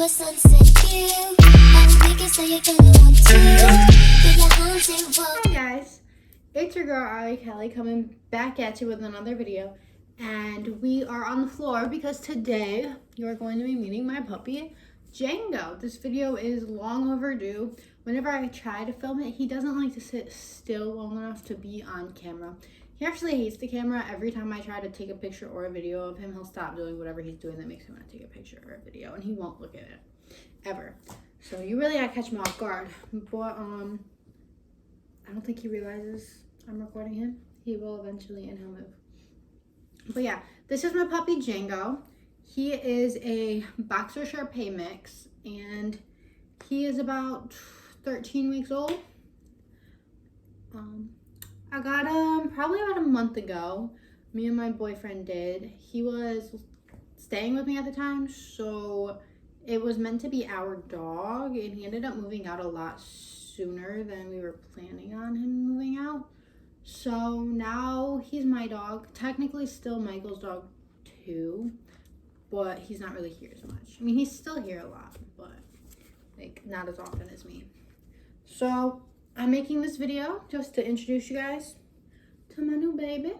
a sunset view. I will make it so you're gonna want to. Get your arms involved. Hey guys, it's your girl Ali Kelly coming back at you with another video, and we are on the floor because today you're going to be meeting my puppy Django. This video is long overdue. Whenever I try to film it, he doesn't like to sit still long enough to be on camera. He actually hates the camera. Every time I try to take a picture or a video of him, he'll stop doing whatever he's doing that makes him want to take a picture or a video, and he won't look at it ever. So you really gotta catch him off guard. But I don't think he realizes I'm recording him. He will eventually, and he'll move. But yeah, this is my puppy Django. He is a boxer Shar Pei mix, and he is about 13 weeks old. I got him probably about a month ago. Me and my boyfriend did. He was staying with me at the time, so it was meant to be our dog, and he ended up moving out a lot sooner than we were planning on him moving out. So now he's my dog. Technically still Michael's dog too, but he's not really here as much. I mean, he's still here a lot, but like not as often as me. So I'm making this video just to introduce you guys to my new baby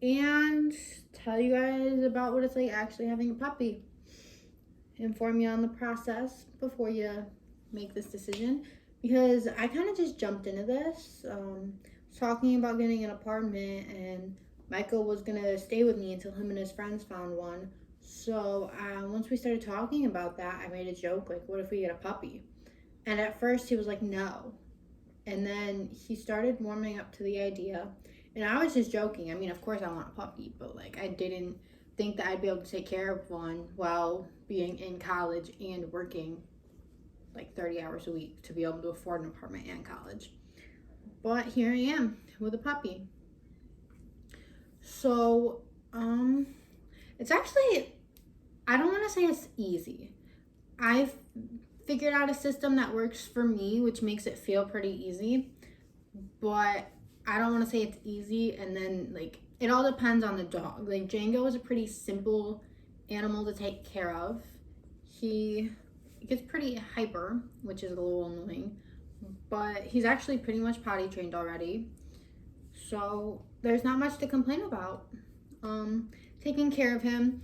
and tell you guys about what it's like actually having a puppy. Inform you on the process before you make this decision, because I kind of just jumped into this talking about getting an apartment, and Michael was gonna stay with me until him and his friends found one. So once we started talking about that, I made a joke like, what if we get a puppy? And at first he was like, no. And then he started warming up to the idea, and I was just joking. I mean, of course I want a puppy, but like I didn't think that I'd be able to take care of one while being in college and working like 30 hours a week to be able to afford an apartment and college. But here I am with a puppy. So it's actually, I don't want to say it's easy. I've figured out a system that works for me, which makes it feel pretty easy, but I don't want to say it's easy. And then like it all depends on the dog. Like Django is a pretty simple animal to take care of. He gets pretty hyper, which is a little annoying, but he's actually pretty much potty trained already, so there's not much to complain about. Taking care of him,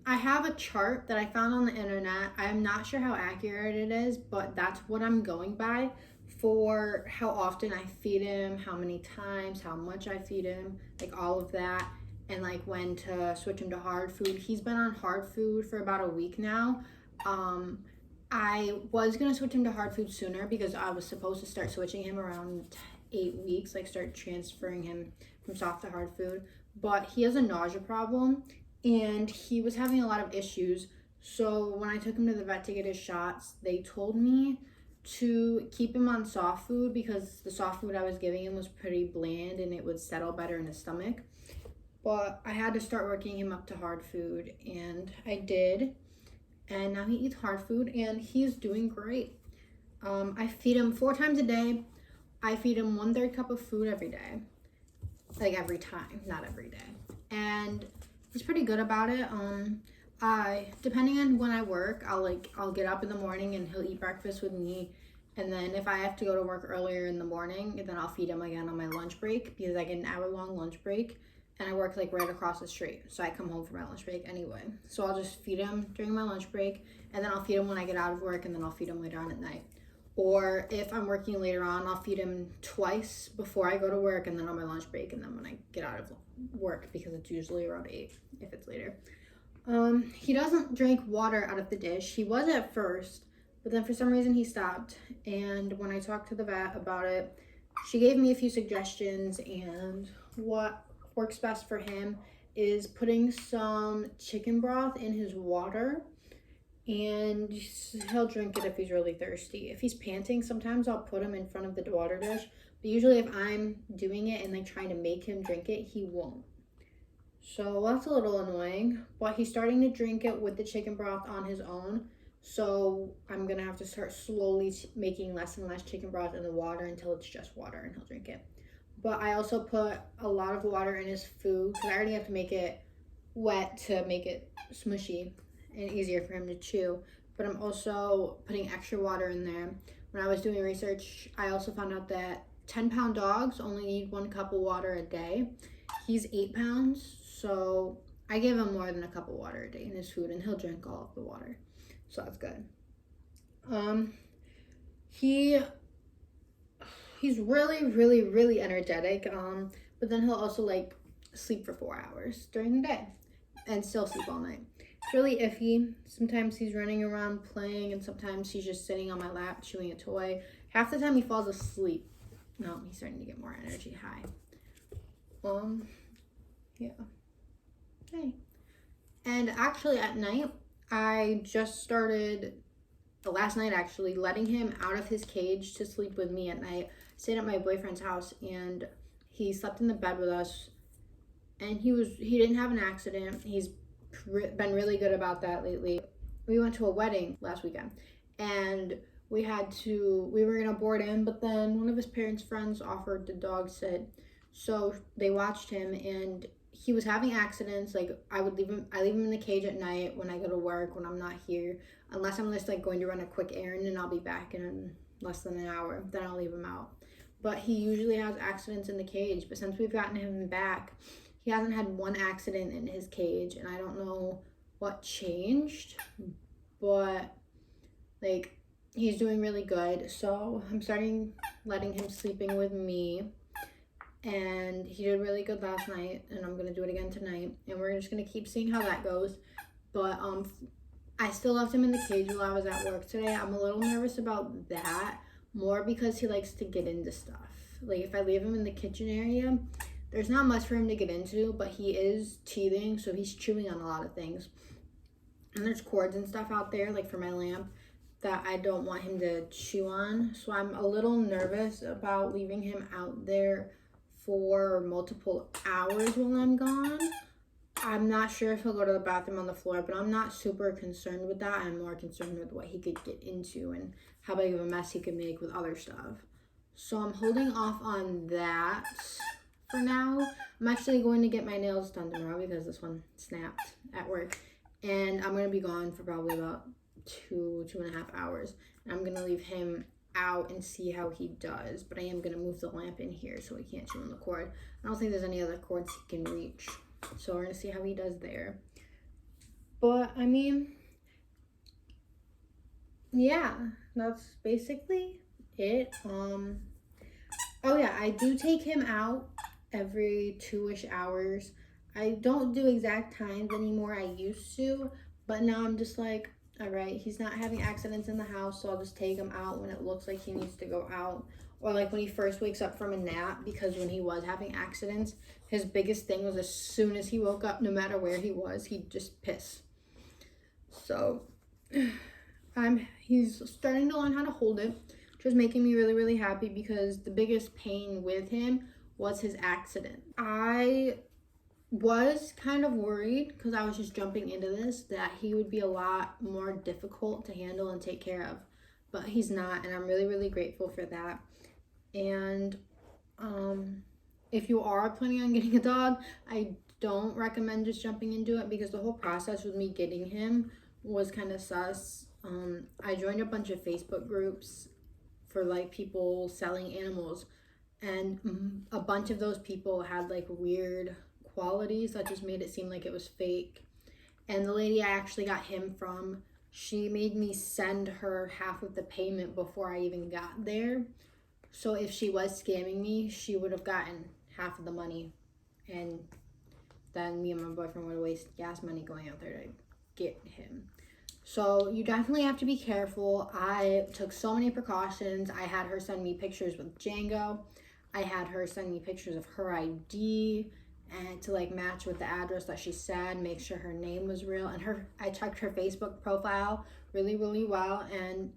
I have a chart that I found on the internet. I'm not sure how accurate it is, but that's what I'm going by for how often I feed him, how many times, how much I feed him, like all of that, and like when to switch him to hard food. He's been on hard food for about a week now. I was gonna switch him to hard food sooner because I was supposed to start switching him around 8 weeks, like start transferring him from soft to hard food, but he has a nausea problem and he was having a lot of issues. So when I took him to the vet to get his shots, they told me to keep him on soft food because the soft food I was giving him was pretty bland and it would settle better in his stomach. But I had to start working him up to hard food, and I did. And now he eats hard food and he's doing great. I feed him 4 times a day. I feed him 1/3 cup of food every day. Like every time, not every day. And he's pretty good about it. Depending on when I work, I'll get up in the morning and he'll eat breakfast with me. And then if I have to go to work earlier in the morning, then I'll feed him again on my lunch break, because I get an hour-long lunch break. And I work like right across the street, so I come home for my lunch break anyway. So I'll just feed him during my lunch break, and then I'll feed him when I get out of work, and then I'll feed him later on at night. Or if I'm working later on, I'll feed him twice before I go to work, and then on my lunch break, and then when I get out of work, because it's usually around 8 if it's later. He doesn't drink water out of the dish. He was at first, but then for some reason he stopped. And when I talked to the vet about it, she gave me a few suggestions, and what works best for him is putting some chicken broth in his water, and he'll drink it if he's really thirsty. If he's panting, sometimes I'll put him in front of the water dish, but usually if I'm doing it and like trying to make him drink it, he won't. So that's a little annoying, but he's starting to drink it with the chicken broth on his own. So I'm gonna have to start slowly making less and less chicken broth in the water until it's just water and he'll drink it. But I also put a lot of water in his food because I already have to make it wet to make it smushy. and easier for him to chew. But I'm also putting extra water in there. When I was doing research, I also found out that 10-pound dogs only need 1 cup of water a day. He's 8 pounds, so I give him more than a cup of water a day in his food, and he'll drink all of the water. So that's good. He's really energetic. But then he'll also like sleep for 4 hours during the day and still sleep all night. It's really iffy. Sometimes he's running around playing, and sometimes he's just sitting on my lap chewing a toy. Half the time he falls asleep. No, he's starting to get more energy high. Yeah. Okay. And actually at night, I just started last night actually letting him out of his cage to sleep with me at night. I stayed at my boyfriend's house, and he slept in the bed with us, and he didn't have an accident. He's been really good about that lately. We went to a wedding last weekend, and we were gonna board in, but then one of his parents' friends offered to dog sit, so they watched him, and he was having accidents. Like I leave him in the cage at night when I go to work, when I'm not here, unless I'm just like going to run a quick errand, and I'll be back in less than an hour, then I'll leave him out. But he usually has accidents in the cage, but since we've gotten him back, he hasn't had one accident in his cage, and I don't know what changed, but like he's doing really good. So I'm starting letting him sleeping with me, and he did really good last night, and I'm gonna do it again tonight, and we're just gonna keep seeing how that goes. But I still left him in the cage while I was at work today. I'm a little nervous about that, more because he likes to get into stuff. Like if I leave him in the kitchen area, there's not much for him to get into, but he is teething, so he's chewing on a lot of things. And there's cords and stuff out there, like for my lamp, that I don't want him to chew on. So I'm a little nervous about leaving him out there for multiple hours while I'm gone. I'm not sure if he'll go to the bathroom on the floor, but I'm not super concerned with that. I'm more concerned with what he could get into and how big of a mess he could make with other stuff. So I'm holding off on that for now. I'm actually going to get my nails done tomorrow because this one snapped at work. And I'm going to be gone for probably about 2.5 hours. And I'm going to leave him out and see how he does. But I am going to move the lamp in here so he can't chew on the cord. I don't think there's any other cords he can reach. So we're going to see how he does there. But, I mean, yeah, that's basically it. Oh yeah, I do take him out every 2-ish hours. I don't do exact times anymore. I used to, but now I'm just like, all right, he's not having accidents in the house, so I'll just take him out when it looks like he needs to go out. Or like when he first wakes up from a nap, because when he was having accidents, his biggest thing was as soon as he woke up, no matter where he was, he'd just piss. So he's starting to learn how to hold it, which was making me really happy, because the biggest pain with him was his accident. I was kind of worried, because I was just jumping into this, that he would be a lot more difficult to handle and take care of, but he's not, and I'm really grateful for that. And if you are planning on getting a dog, I don't recommend just jumping into it, because the whole process with me getting him was kind of sus. I joined a bunch of Facebook groups for like people selling animals, and a bunch of those people had like weird qualities that just made it seem like it was fake. And the lady I actually got him from, she made me send her half of the payment before I even got there. So if she was scamming me, she would have gotten half of the money, and then me and my boyfriend would waste gas money going out there to get him. So you definitely have to be careful. I took so many precautions. I had her send me pictures with Django. I had her send me pictures of her ID, and to like match with the address that she said, make sure her name was real. And I checked her Facebook profile really well, and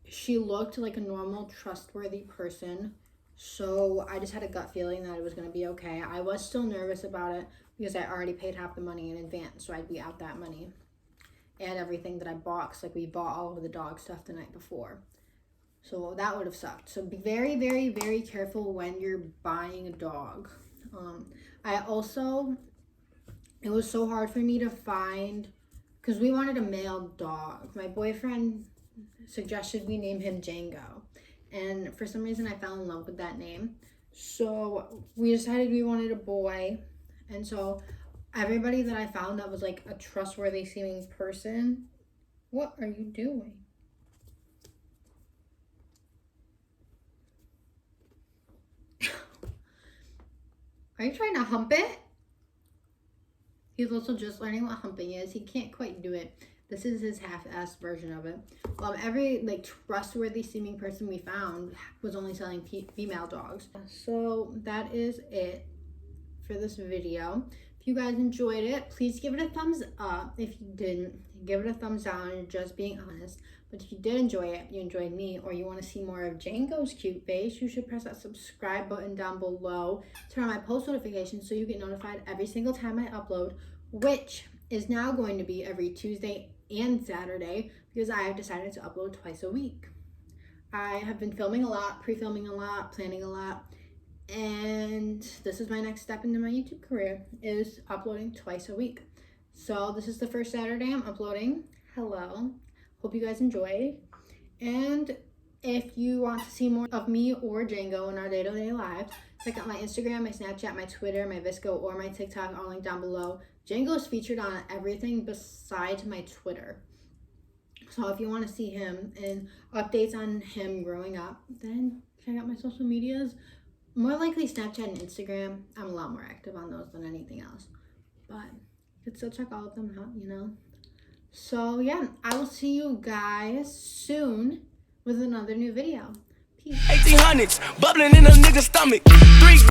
she looked like a normal, trustworthy person. So I just had a gut feeling that it was going to be okay. I was still nervous about it because I already paid half the money in advance, so I'd be out that money. And everything that I bought, 'cause like we bought all of the dog stuff the night before. So that would have sucked. So be very careful when you're buying a dog. It was so hard for me to find because we wanted a male dog. My boyfriend suggested we name him Django, and for some reason I fell in love with that name. So we decided we wanted a boy, and so everybody that I found that was like a trustworthy seeming person. What are you doing? Are you trying to hump it? He's also just learning what humping is. He can't quite do it. This is his half-assed version of it. Every like trustworthy seeming person we found was only selling female dogs. So that is it for this video. If you guys enjoyed it, please give it a thumbs up. If you didn't, give it a thumbs down. You're just being honest. But if you did enjoy it, you enjoyed me, or you want to see more of Django's cute face, you should press that subscribe button down below. Turn on my post notifications so you get notified every single time I upload, which is now going to be every Tuesday and Saturday because I have decided to upload twice a week. I have been filming a lot, pre-filming a lot, planning a lot, and this is my next step into my YouTube career, is uploading twice a week. So this is the first Saturday I'm uploading. Hello. Hope you guys enjoyed. And if you want to see more of me or Django in our day-to-day lives, check out my Instagram, my Snapchat, my Twitter, my VSco, or my TikTok, all linked down below. Django is featured on everything besides my Twitter. So if you want to see him and updates on him growing up, then check out my social medias. More likely Snapchat and Instagram. I'm a lot more active on those than anything else. But you can still check all of them out, you know. So yeah, I will see you guys soon with another new video. Peace. 1800s, bubbling in a nigga's stomach. 3